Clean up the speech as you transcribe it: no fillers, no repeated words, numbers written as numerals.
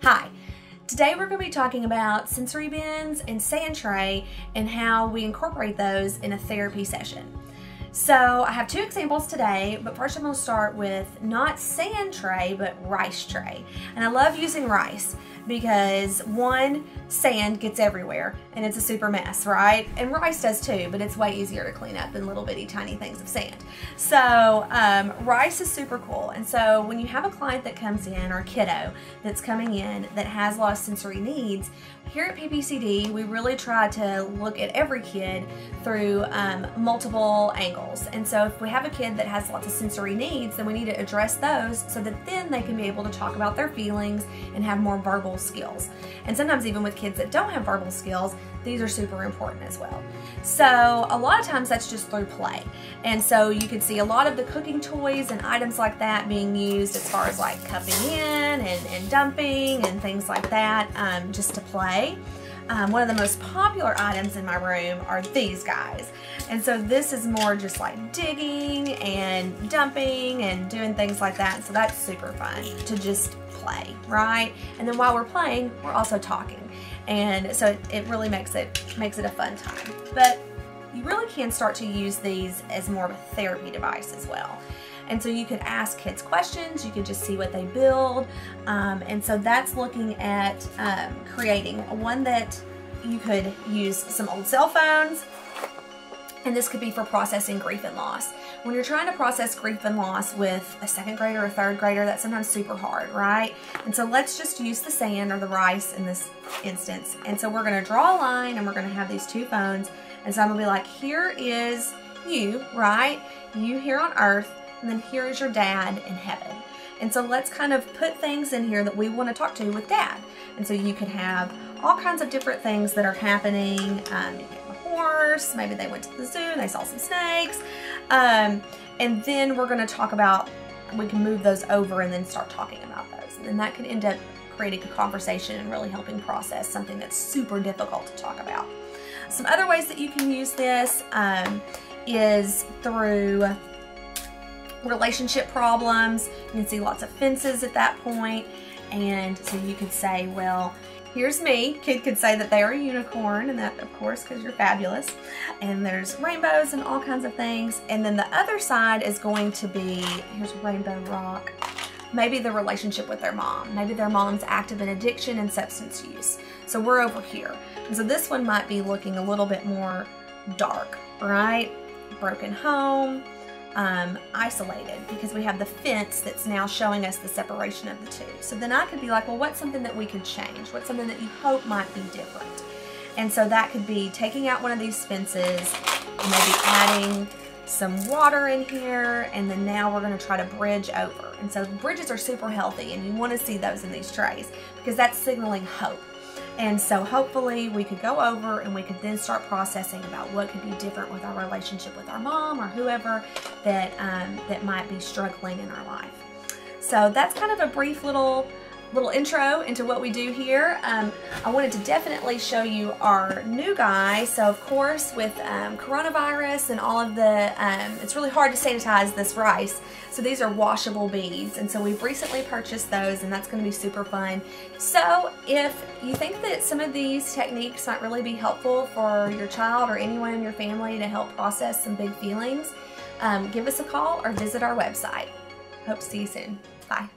Hi, today we're going to be talking about sensory bins and sand tray and how we incorporate those in a therapy session. So I have two examples today, but first I'm going to start with not sand tray, but rice tray. And I love using rice because one, sand gets everywhere and it's a super mess, right? And rice does too, but it's way easier to clean up than little bitty tiny things of sand. So rice is super cool. And so when you have a client that comes in, or a kiddo that's coming in that has a lot of sensory needs, here at PPCD, we really try to look at every kid through multiple angles. And so if we have a kid that has lots of sensory needs, then we need to address those so that then they can be able to talk about their feelings and have more verbal skills. And sometimes even with kids that don't have verbal skills, these are super important as well. So a lot of times that's just through play. And so you can see a lot of the cooking toys and items like that being used as far as like cupping in and dumping and things like that, just to play. One of the most popular items in my room are these guys. And so this is more just like digging and dumping and doing things like that. So that's super fun to just play, right? And then while we're playing, we're also talking. And so it really makes it a fun time. But you really can start to use these as more of a therapy device as well. And so you could ask kids questions, you could just see what they build. And so that's looking at creating one that you could use some old cell phones. And this could be for processing grief and loss. When you're trying to process grief and loss with a second grader or a third grader, that's sometimes super hard, right? And so let's just use the sand or the rice in this instance. And so we're gonna draw a line and we're gonna have these two phones. And so I'm gonna be like, here is you, right? You here on earth, and then here is your dad in heaven. And so let's kind of put things in here that we want to talk to with dad. And so you could have all kinds of different things that are happening. You have a horse, maybe they went to the zoo and they saw some snakes. And then we're going to talk about, we can move those over and then start talking about those. And then that could end up creating a conversation and really helping process something that's super difficult to talk about. Some other ways that you can use this is through relationship problems. You can see lots of fences at that point, and so you could say, well, here's me. Kid could say that they are a unicorn, and that of course because you're fabulous, and there's rainbows and all kinds of things. And then the other side is going to be, here's Rainbow Rock, maybe the relationship with their mom. Maybe their mom's active in addiction and substance use, so we're over here. And so this one might be looking a little bit more dark, right? Broken home, isolated, because we have the fence that's now showing us the separation of the two. So then I could be like, well, what's something that we could change? What's something that you hope might be different? And so that could be taking out one of these fences, maybe adding some water in here, and then now we're going to try to bridge over. And so bridges are super healthy, and you want to see those in these trays because that's signaling hope. And so hopefully we could go over and we could then start processing about what could be different with our relationship with our mom or whoever that, that might be struggling in our life. So that's kind of a brief little intro into what we do here. I wanted to definitely show you our new guy. So of course with coronavirus and all of the, it's really hard to sanitize this rice. So these are washable beads, and so we've recently purchased those, and that's going to be super fun. So if you think that some of these techniques might really be helpful for your child or anyone in your family to help process some big feelings, give us a call or visit our website. Hope to see you soon. Bye.